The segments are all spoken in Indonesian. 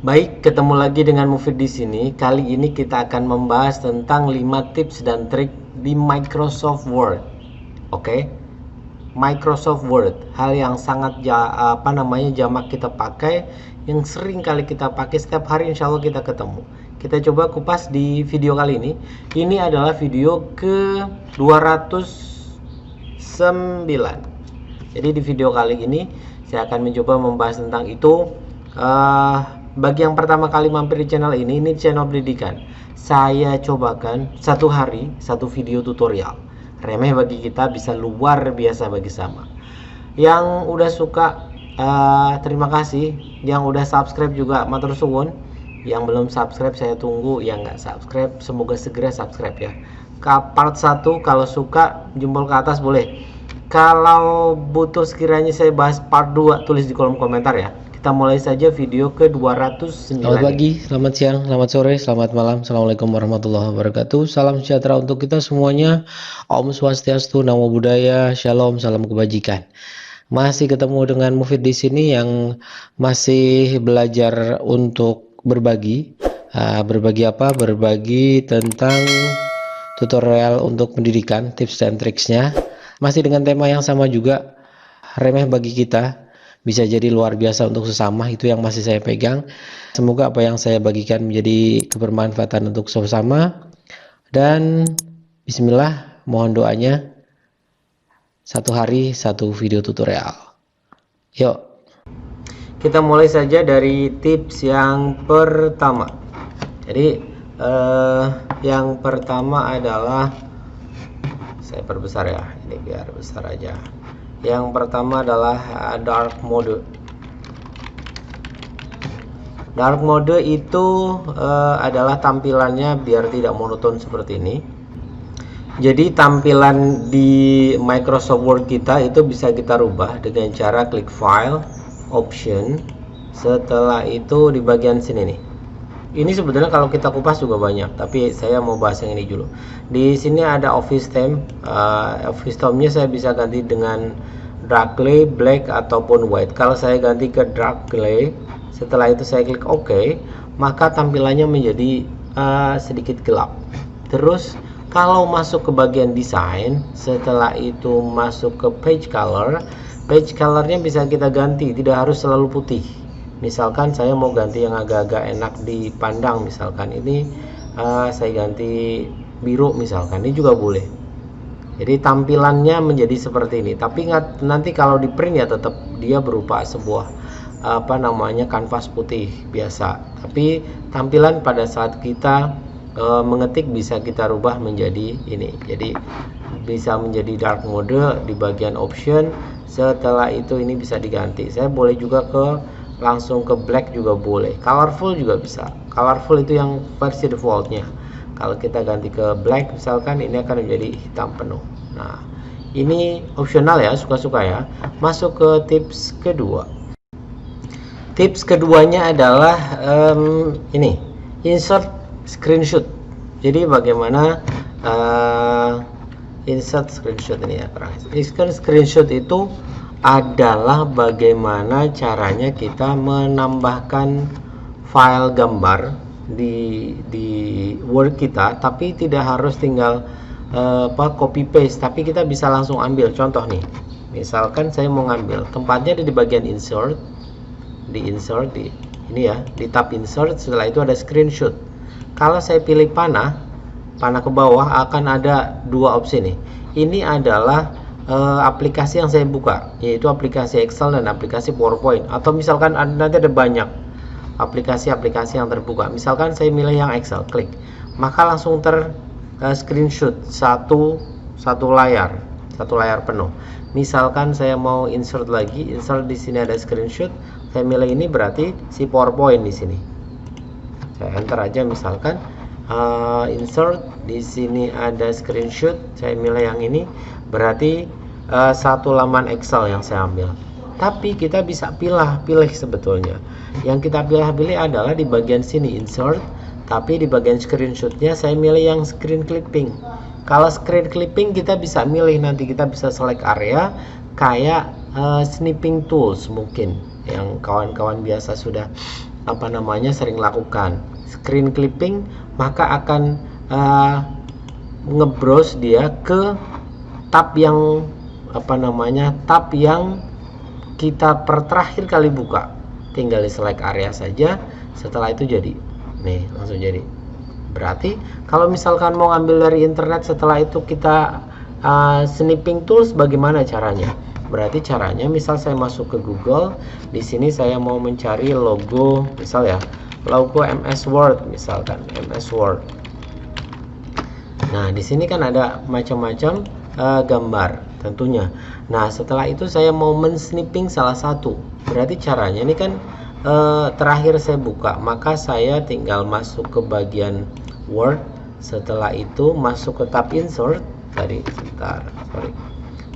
Baik, ketemu lagi dengan Mufid di sini. Kali ini kita akan membahas tentang 5 tips dan trik di Microsoft Word. Oke. Microsoft Word, hal yang sangat jamak kita pakai, yang sering kali kita pakai setiap hari, insya Allah kita ketemu. Kita coba kupas di video kali ini. Ini adalah video ke 209. Jadi di video kali ini saya akan mencoba membahas tentang itu. Bagi yang pertama kali mampir di channel ini channel pendidikan. Saya cobakan satu hari satu video tutorial. Remeh bagi kita, bisa luar biasa bagi sama. Yang udah suka, terima kasih. Yang udah subscribe juga matur suwun. Yang belum subscribe saya tunggu. Yang nggak subscribe semoga segera subscribe ya. Part 1 kalau suka jempol ke atas boleh. Kalau butuh sekiranya saya bahas part 2 tulis di kolom komentar ya. Kita mulai saja video ke 209. Selamat pagi, selamat siang, selamat sore, selamat malam. Assalamualaikum warahmatullahi wabarakatuh. Salam sejahtera untuk kita semuanya. Om Swastiastu, Namo Buddhaya, Shalom, salam kebajikan. Masih ketemu dengan Mufid di sini yang masih belajar untuk berbagi. Berbagi apa? Berbagi tentang tutorial untuk pendidikan, tips dan triksnya. Masih dengan tema yang sama juga, remeh bagi kita. Bisa jadi luar biasa untuk sesama, itu yang masih saya pegang. Semoga apa yang saya bagikan menjadi kebermanfaatan untuk sesama. Dan bismillah, mohon doanya. Satu hari satu video tutorial. Yuk. Kita mulai saja dari tips yang pertama. Jadi yang pertama adalah, saya perbesar ya, ini biar besar aja. Yang pertama adalah dark mode. Dark mode itu adalah tampilannya biar tidak monoton seperti ini. Jadi tampilan di Microsoft Word kita itu bisa kita rubah dengan cara klik file, option. Setelah itu di bagian sini nih. Ini sebetulnya kalau kita kupas juga banyak, tapi saya mau bahas yang ini dulu. Di sini ada office theme. Office theme-nya saya bisa ganti dengan dark gray, black ataupun white. Kalau saya ganti ke dark gray, setelah itu saya klik OK, maka tampilannya menjadi sedikit gelap. Terus kalau masuk ke bagian desain, setelah itu masuk ke page color. Page colornya bisa kita ganti, tidak harus selalu putih. Misalkan saya mau ganti yang agak-agak enak dipandang, misalkan ini saya ganti biru misalkan, ini juga boleh. Jadi tampilannya menjadi seperti ini. Tapi nanti kalau di print ya tetap dia berupa sebuah kanvas putih biasa. Tapi tampilan pada saat kita mengetik bisa kita rubah menjadi ini. Jadi bisa menjadi dark mode di bagian option. Setelah itu ini bisa diganti. Saya boleh juga langsung ke black juga boleh, colorful juga bisa. Colorful itu yang versi defaultnya. Kalau kita ganti ke black misalkan, ini akan menjadi hitam penuh. Nah ini opsional ya, suka-suka ya. Masuk ke tips kedua. Tips keduanya adalah ini, insert screenshot. Jadi bagaimana insert screenshot ini ya, screenshot itu adalah bagaimana caranya kita menambahkan file gambar di Word kita, tapi tidak harus tinggal copy paste, tapi kita bisa langsung ambil. Contoh nih, misalkan saya mau ngambil, tempatnya di bagian insert, di ini ya, di tab insert. Setelah itu ada screenshot. Kalau saya pilih panah ke bawah, akan ada dua opsi nih. Ini adalah aplikasi yang saya buka, yaitu aplikasi Excel dan aplikasi PowerPoint. Atau misalkan nanti ada banyak aplikasi-aplikasi yang terbuka. Misalkan saya milih yang Excel, klik, maka langsung screenshot satu layar penuh. Misalkan saya mau insert lagi, insert di sini ada screenshot, saya milih ini berarti si PowerPoint di sini. Saya enter aja misalkan insert, di sini ada screenshot, saya milih yang ini berarti satu laman Excel yang saya ambil. Tapi kita bisa pilih sebetulnya. Yang kita pilih adalah di bagian sini insert, tapi di bagian screenshotnya saya milih yang screen clipping. Kalau screen clipping kita bisa milih, nanti kita bisa select area kayak snipping tools mungkin yang kawan-kawan biasa sudah sering lakukan screen clipping, maka akan ngebrowse dia ke tab yang tab yang kita terakhir kali buka. Tinggal di select area saja, setelah itu jadi nih, langsung jadi. Berarti kalau misalkan mau ngambil dari internet, setelah itu kita snipping tools, bagaimana caranya? Berarti caranya, misal saya masuk ke Google, di sini saya mau mencari logo, misal ya, logo MS Word, misalkan MS Word. Nah, di sini kan ada macam-macam gambar tentunya. Nah, setelah itu saya mau men-snipping salah satu. Berarti caranya ini kan terakhir saya buka, maka saya tinggal masuk ke bagian Word. Setelah itu masuk ke tab Insert. Tadi sebentar, sorry.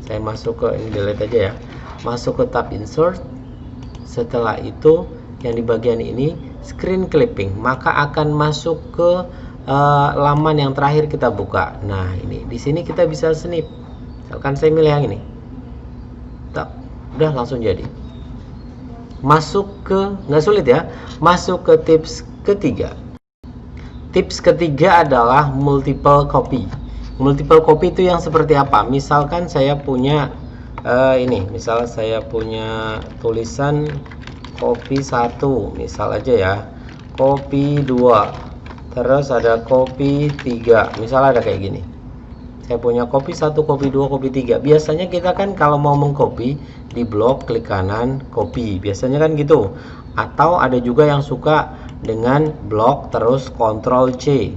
Saya masuk ke ini, delete aja ya. Masuk ke tab Insert. Setelah itu yang di bagian ini screen clipping, maka akan masuk ke laman yang terakhir kita buka. Nah, ini di sini kita bisa snip. Misalkan saya milih yang ini. Udah langsung jadi. Masuk ke, nggak sulit ya. Masuk ke tips ketiga. Tips ketiga adalah multiple copy. Multiple copy itu yang seperti apa? Misalkan saya punya ini, misal saya punya tulisan copy 1, misal aja ya, copy 2, terus ada copy 3, misal ada kayak gini. Saya punya copy 1, copy 2, copy 3. Biasanya kita kan kalau mau mengcopy di blok, klik kanan, copy. Biasanya kan gitu. Atau ada juga yang suka dengan blok terus Ctrl C,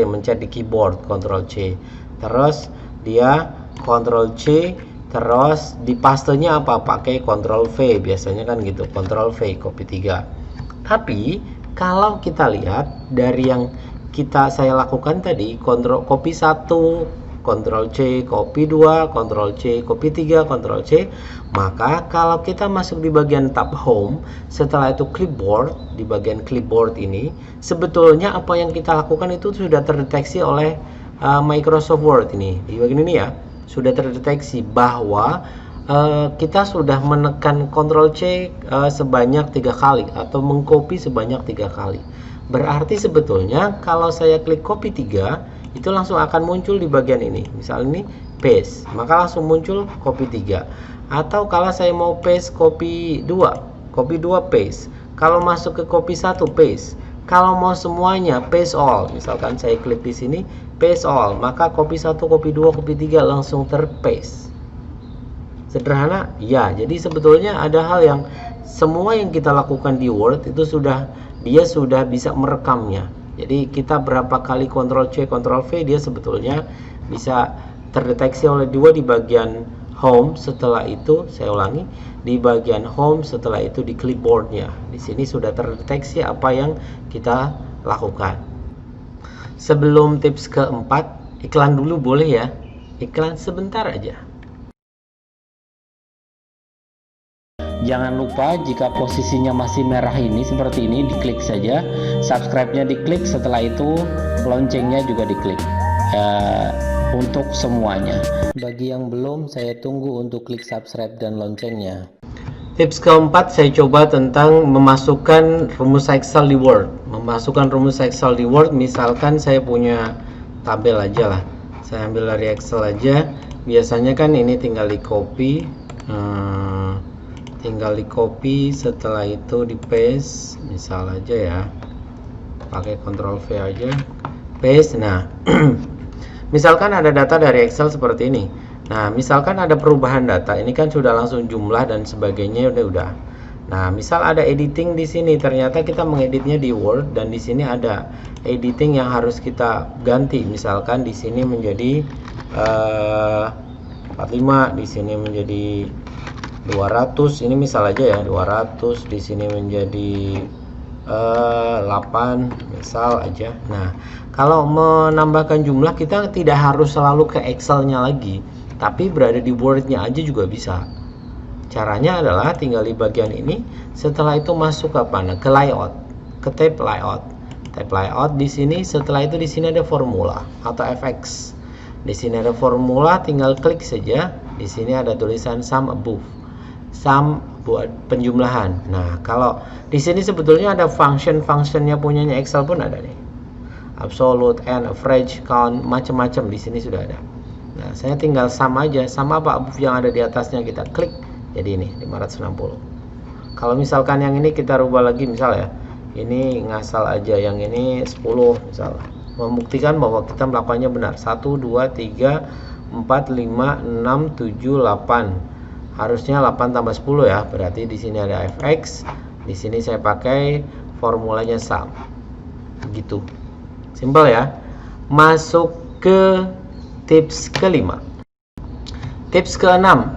mencet di keyboard Ctrl C. Terus dia Ctrl C, terus di pastenya apa? Pakai Ctrl V. Biasanya kan gitu, Ctrl V, copy 3. Tapi kalau kita lihat dari yang saya lakukan tadi, copy 1, Ctrl C, copy 2, Ctrl C, copy 3, Ctrl C, maka kalau kita masuk di bagian tab home, setelah itu clipboard, di bagian clipboard ini, sebetulnya apa yang kita lakukan itu sudah terdeteksi oleh Microsoft Word ini. Di bagian ini ya, sudah terdeteksi bahwa kita sudah menekan Ctrl C sebanyak 3 kali atau mengcopy sebanyak 3 kali. Berarti sebetulnya kalau saya klik copy 3, itu langsung akan muncul di bagian ini. Misal ini paste, maka langsung muncul copy 3. Atau kalau saya mau paste copy 2 paste. Kalau masuk ke copy 1 paste. Kalau mau semuanya paste all, misalkan saya klik di sini paste all, maka copy 1, copy 2, copy 3 langsung terpaste. Sederhana? Ya, jadi sebetulnya ada hal yang semua yang kita lakukan di Word itu dia sudah bisa merekamnya. Jadi kita berapa kali Ctrl C, Ctrl V, dia sebetulnya bisa terdeteksi oleh dia di bagian home. Setelah itu saya ulangi, di bagian home, setelah itu di clipboardnya. Di sini sudah terdeteksi apa yang kita lakukan. Sebelum tips keempat, iklan dulu boleh ya? Iklan sebentar aja. Jangan lupa jika posisinya masih merah ini seperti ini, diklik saja, subscribe-nya diklik, setelah itu loncengnya juga diklik untuk semuanya. Bagi yang belum, saya tunggu untuk klik subscribe dan loncengnya. Tips keempat saya coba tentang memasukkan rumus Excel di Word. Memasukkan rumus Excel di Word, misalkan saya punya tabel aja lah. Saya ambil dari Excel aja. Biasanya kan ini tinggal di copy. Setelah itu di paste, misal aja ya, pakai Ctrl V aja, paste. Nah misalkan ada data dari Excel seperti ini. Nah misalkan ada perubahan data, ini kan sudah langsung jumlah dan sebagainya udah. Nah misal ada editing di sini, ternyata kita mengeditnya di Word dan di sini ada editing yang harus kita ganti. Misalkan di sini menjadi 45, di sini menjadi 200, ini misal aja ya, 200, di sini menjadi 8, misal aja. Nah kalau menambahkan jumlah, kita tidak harus selalu ke Excelnya lagi, tapi berada di Wordnya aja juga bisa. Caranya adalah tinggal di bagian ini, setelah itu masuk ke apa? Nah, ke layout, ke tab layout. Tab layout di sini, setelah itu di sini ada formula atau FX. Di sini ada formula, tinggal klik saja. Di sini ada tulisan sum above. Sum penjumlahan. Nah, kalau di sini sebetulnya ada function-functionnya punyanya Excel pun ada nih. Absolute, and average, count, macam-macam di sini sudah ada. Nah, saya tinggal sum aja, sama apa yang ada di atasnya kita klik, jadi ini 560. Kalau misalkan yang ini kita rubah lagi, misal ya, ini ngasal aja, yang ini 10 misal, membuktikan bahwa kita melakukannya benar. 1, 2, 3, 4, 5, 6, 7, 8. Harusnya 8 tambah 10 ya, berarti di sini ada fx, di sini saya pakai formulanya sum. Begitu. Simple ya. Masuk ke tips kelima. Tips keenam,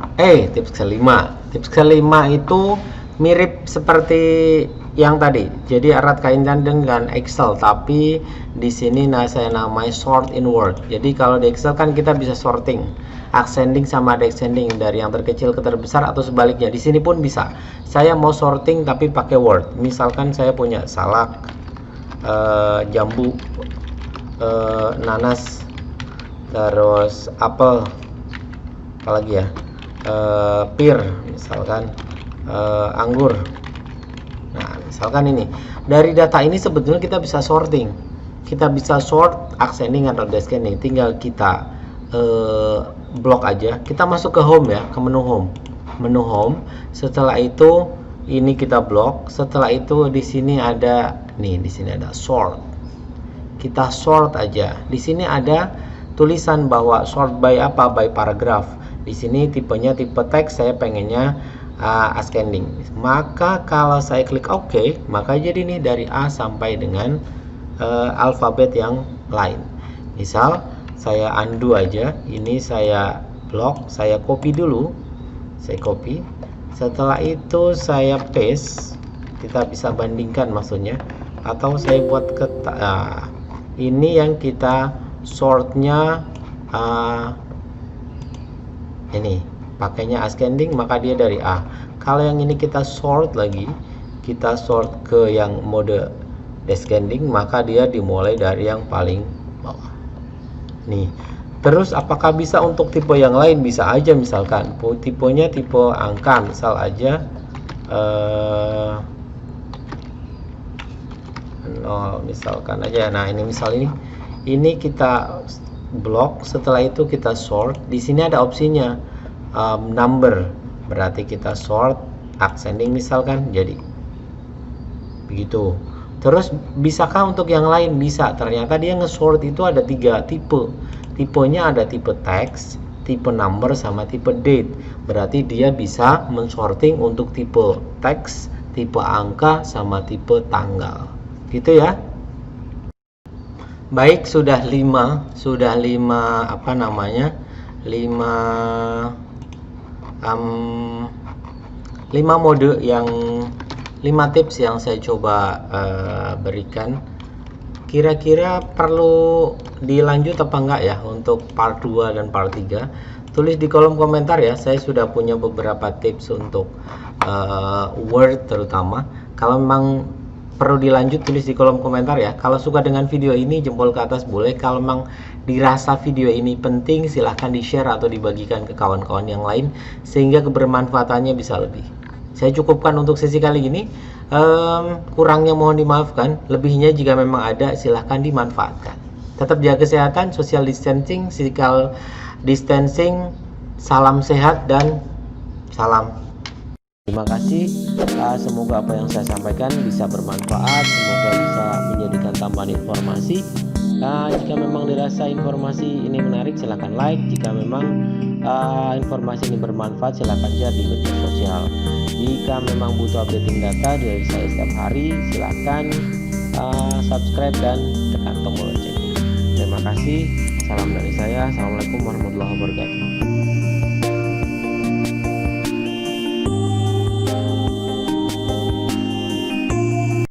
tips kelima. Tips kelima itu mirip seperti yang tadi. Jadi erat kaitan dengan Excel, tapi di sini saya namai sort in word. Jadi kalau di Excel kan kita bisa sorting, ascending sama descending dari yang terkecil ke terbesar atau sebaliknya. Di sini pun bisa. Saya mau sorting tapi pakai word. Misalkan saya punya salak, jambu, nanas, terus apel, apalagi ya, pir misalkan, anggur. Nah, misalkan ini dari data ini sebetulnya kita bisa sorting, kita bisa sort ascending atau descending. Tinggal kita blok aja. Kita masuk ke home ya, ke menu home. Setelah itu ini kita blok. Setelah itu di sini ada nih, di sini ada sort. Kita sort aja. Di sini ada tulisan bahwa sort by apa, by paragraph. Di sini tipenya tipe teks, saya pengennya ascending. Maka kalau saya klik OK, maka jadi nih dari A sampai dengan alfabet yang lain. Misal saya undo aja, ini saya blok, saya copy dulu, saya copy. Setelah itu saya paste. Kita bisa bandingkan maksudnya, atau saya buat ini yang kita sortnya ini pakainya ascending, maka dia dari A. Kalau yang ini kita sort lagi, kita sort ke yang mode descending, maka dia dimulai dari yang paling bawah. Nih. Terus apakah bisa untuk tipe yang lain? Bisa aja, misalkan tipenya tipe angka, misal aja 0 misalkan aja. Nah, ini misal ini kita blok, setelah itu kita sort. Di sini ada opsinya number, berarti kita sort ascending misalkan, jadi begitu. Terus bisakah untuk yang lain? Bisa. Ternyata dia nge-sort itu ada 3 tipe. Tipenya ada tipe teks, tipe number, sama tipe date. Berarti dia bisa mensorting untuk tipe teks, tipe angka, sama tipe tanggal. Gitu ya. Baik, sudah 5 apa namanya? 5 mode yang 5 tips yang saya coba berikan. Kira-kira perlu dilanjut apa enggak ya untuk part 2 dan part 3? Tulis di kolom komentar ya. Saya sudah punya beberapa tips untuk Word terutama. Kalau memang perlu dilanjut, tulis di kolom komentar ya. Kalau suka dengan video ini, jempol ke atas boleh. Kalau memang dirasa video ini penting, silahkan di-share atau dibagikan ke kawan-kawan yang lain, sehingga kebermanfaatannya bisa lebih. Saya cukupkan untuk sesi kali ini. Kurangnya mohon dimaafkan, lebihnya jika memang ada silahkan dimanfaatkan. Tetap jaga kesehatan, social distancing, physical distancing. Salam sehat dan salam. Terima kasih. Semoga apa yang saya sampaikan bisa bermanfaat, semoga bisa menjadikan tambahan informasi. Jika memang dirasa informasi ini menarik, silahkan like. Jika memang informasi ini bermanfaat, silahkan share di media sosial. Jika memang butuh updating data dari saya setiap hari, silahkan subscribe dan tekan tombol loncengnya. Terima kasih. Salam dari saya. Assalamualaikum warahmatullahi wabarakatuh.